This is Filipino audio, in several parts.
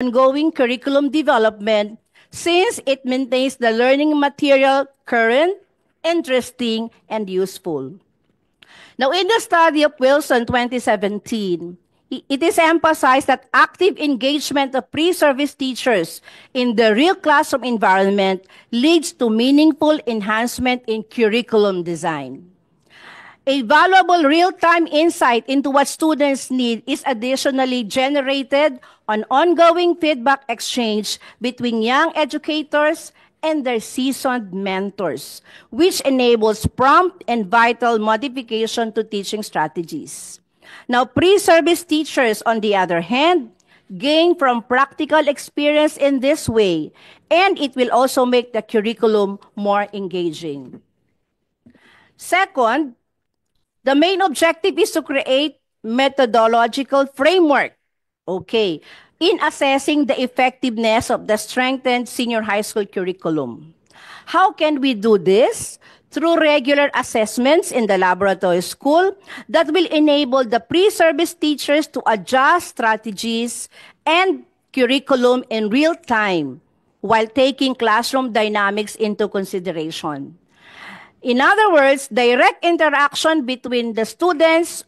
ongoing curriculum development since it maintains the learning material current, interesting, and useful. Now, in the study of Wilson 2017, it is emphasized that active engagement of pre-service teachers in the real classroom environment leads to meaningful enhancement in curriculum design. A valuable real-time insight into what students need is additionally generated on ongoing feedback exchange between young educators and their seasoned mentors, which enables prompt and vital modification to teaching strategies. Now, pre-service teachers, on the other hand, gain from practical experience in this way, and it will also make the curriculum more engaging. Second, the main objective is to create methodological framework, in assessing the effectiveness of the strengthened senior high school curriculum. How can we do this? Through regular assessments in the laboratory school that will enable the pre-service teachers to adjust strategies and curriculum in real time while taking classroom dynamics into consideration. In other words, direct interaction between the students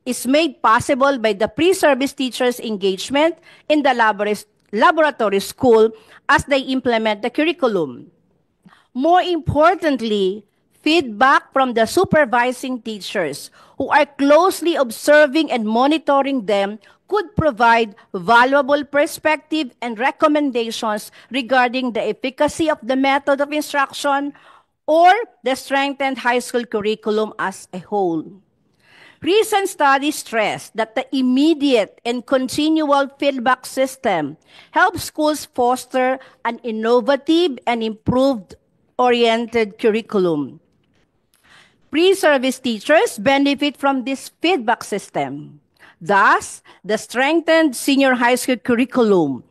is made possible by the pre-service teachers' engagement in the laboratory school as they implement the curriculum. More importantly, feedback from the supervising teachers who are closely observing and monitoring them could provide valuable perspective and recommendations regarding the efficacy of the method of instruction or the strengthened high school curriculum as a whole. Recent studies stress that the immediate and continual feedback system helps schools foster an innovative and improved-oriented curriculum. Pre-service teachers benefit from this feedback system. Thus, the strengthened senior high school curriculum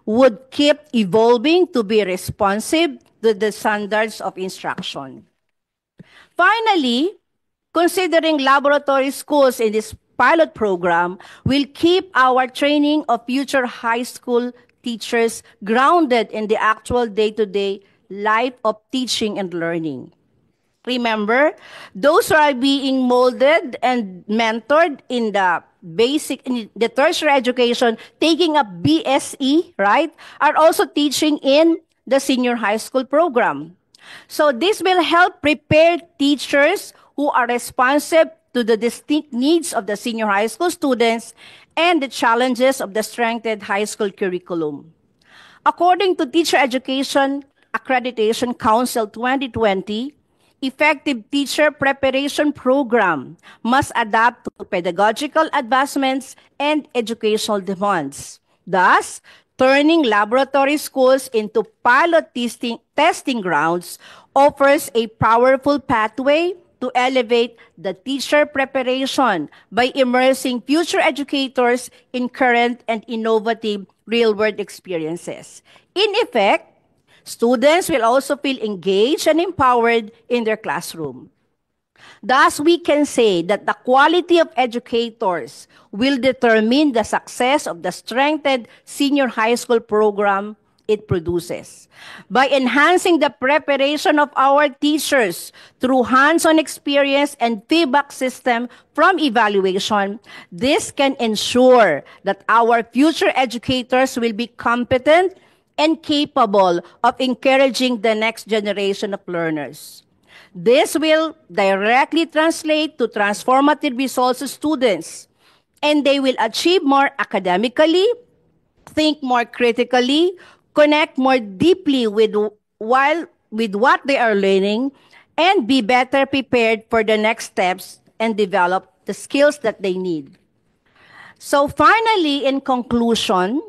would keep evolving to be responsive to the standards of instruction. Finally, considering laboratory schools in this pilot program will keep our training of future high school teachers grounded in the actual day-to-day life of teaching and learning. Remember, those who are being molded and mentored in the tertiary education, taking up BSE, right, are also teaching in the senior high school program. So this will help prepare teachers who are responsive to the distinct needs of the senior high school students and the challenges of the strengthened high school curriculum. According to Teacher Education Accreditation Council 2020, effective teacher preparation program must adapt to pedagogical advancements and educational demands. Thus, turning laboratory schools into pilot testing grounds offers a powerful pathway to elevate the teacher preparation by immersing future educators in current and innovative real-world experiences. In effect, students will also feel engaged and empowered in their classroom. Thus, we can say that the quality of educators will determine the success of the strengthened senior high school program it produces. By enhancing the preparation of our teachers through hands-on experience and feedback system from evaluation, this can ensure that our future educators will be competent and capable of encouraging the next generation of learners. This will directly translate to transformative results to students, and they will achieve more academically, think more critically, connect more deeply with what they are learning, and be better prepared for the next steps and develop the skills that they need. So finally, in conclusion,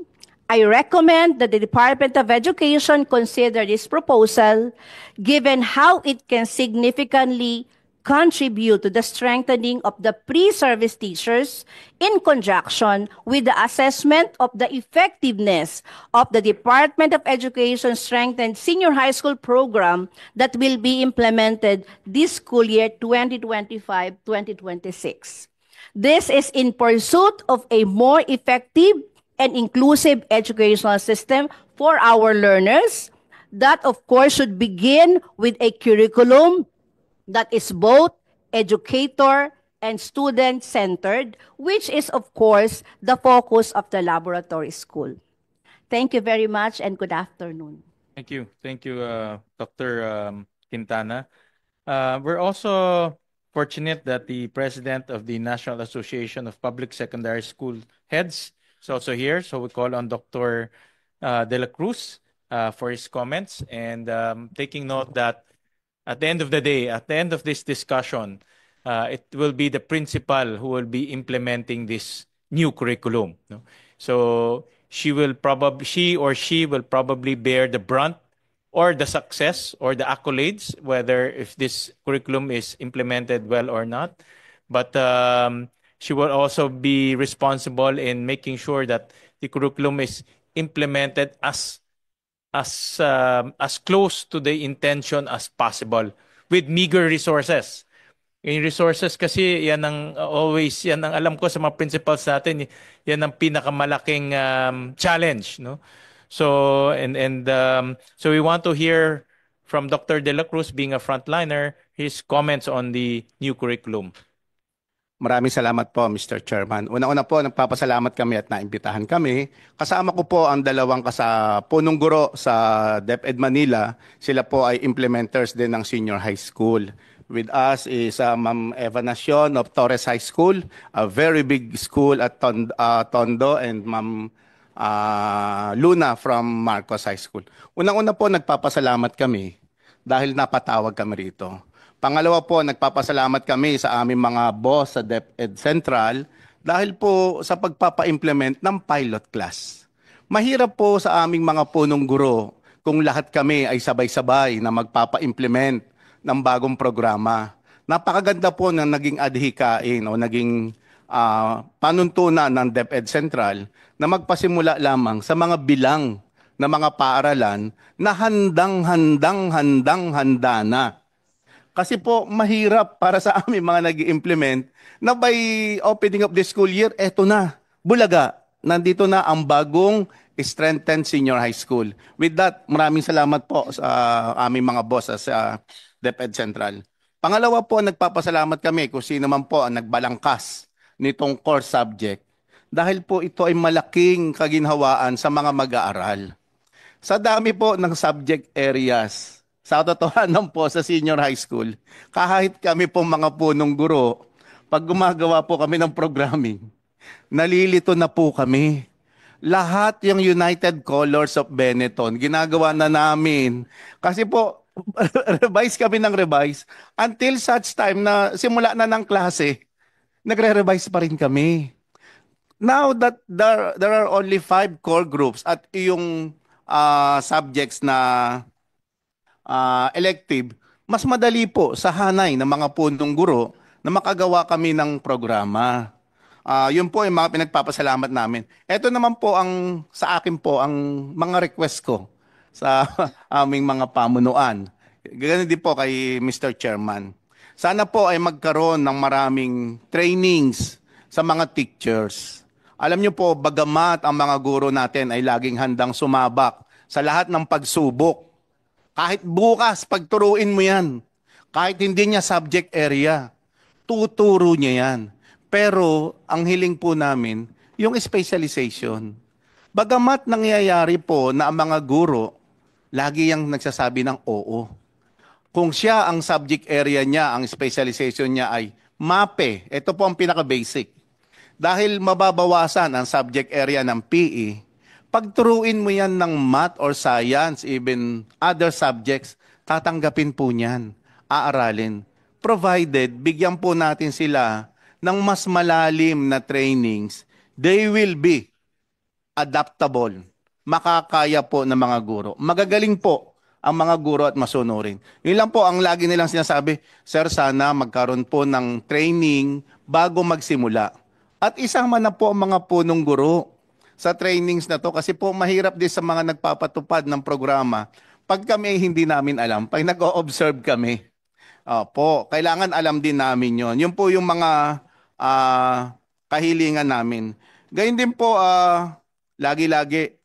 I recommend that the Department of Education consider this proposal, given how it can significantly contribute to the strengthening of the pre-service teachers in conjunction with the assessment of the effectiveness of the Department of Education strengthened senior high school program that will be implemented this school year 2025-2026. This is in pursuit of a more effective and inclusive educational system for our learners. That, of course, should begin with a curriculum that is both educator and student centered, which is, of course, the focus of the laboratory school. Thank you very much and good afternoon. Thank you. Thank you, Dr. Quintana. We're also fortunate that the president of the National Association of Public Secondary School Heads is also here. So we call on Dr. De La Cruz for his comments, and taking note that at the end of the day, at the end of this discussion, it will be the principal who will be implementing this new curriculum. No? So she or she will probably bear the brunt or the success or the accolades, whether if this curriculum is implemented well or not. But she will also be responsible in making sure that the curriculum is implemented as close to the intention as possible with meager resources. Yung resources kasi yan ang always yan ang alam ko sa mga principals natin, yan ang pinakamalaking challenge, no? So so we want to hear from Dr. De La Cruz, being a frontliner, his comments on the new curriculum. Maraming salamat po, Mr. Chairman. Una-una po, nagpapasalamat kami at naimbitahan kami. Kasama ko po ang dalawang punong guro sa DepEd Manila. Sila po ay implementers din ng senior high school. With us is Ma'am Eva Nacion of Torres High School, a very big school at Tondo, and Ma'am Luna from Marcos High School. Unang-una po, nagpapasalamat kami dahil napatawag kami rito. Pangalawa po, nagpapasalamat kami sa aming mga boss sa DepEd Central dahil po sa pagpapa-implement ng pilot class. Mahirap po sa aming mga punong guro kung lahat kami ay sabay-sabay na magpapa-implement ng bagong programa. Napakaganda po ng naging adhikain o naging panuntunan ng DepEd Central na magpasimula lamang sa mga bilang na mga paaralan na handang-handa na. Kasi po mahirap para sa aming mga nag-implement na by opening of the school year, eto na, Bulaga, nandito na ang bagong strengthened senior high school. With that, maraming salamat po sa aming mga boss sa DepEd Central. Pangalawa po, nagpapasalamat kami kung sino man po ang nagbalangkas nitong core subject dahil po ito ay malaking kaginhawaan sa mga mag-aaral. Sa dami po ng subject areas, sa totohanan po sa senior high school, kahit kami po mga punong guro, pag gumagawa po kami ng programming, nalilito na po kami. Lahat yung United Colors of Benetton, ginagawa na namin. Kasi po, revise kami ng revise until such time na simula na ng klase, nagre-revise pa rin kami. Now that there are only 5 core groups at yung subjects na elective, mas madali po sa hanay ng mga punong guro na makagawa kami ng programa. Yun po yung mga pinagpapasalamat namin. Ito naman po sa akin po ang mga request ko sa aming mga pamunuan. Ganun din po kay Mr. Chairman. Sana po ay magkaroon ng maraming trainings sa mga teachers. Alam niyo po, bagamat ang mga guro natin ay laging handang sumabak sa lahat ng pagsubok, kahit bukas, pagturuin mo yan. Kahit hindi niya subject area, tuturo niya yan. Pero ang hiling po namin, yung specialization. Bagamat nangyayari po na ang mga guro, lagi yung nagsasabi ng oo. Kung siya ang subject area niya, ang specialization niya ay MAPE, ito po ang pinaka-basic. Dahil mababawasan ang subject area ng PE, pagturuin mo yan ng math or science, even other subjects, tatanggapin po niyan, aaralin. Provided, bigyan po natin sila ng mas malalim na trainings, they will be adaptable. Makakaya po ng mga guro. Magagaling po ang mga guro at masunurin. Yun lang po ang lagi nilang sinasabi, Sir, sana magkaroon po ng training bago magsimula. At isama na po ang mga punong guro sa trainings na to kasi po mahirap din sa mga nagpapatupad ng programa. Pag kami hindi namin alam, pag nag-o-observe kami, kailangan alam din namin yon. Yun po yung mga kahilingan namin. Gayun din po, lagi-lagi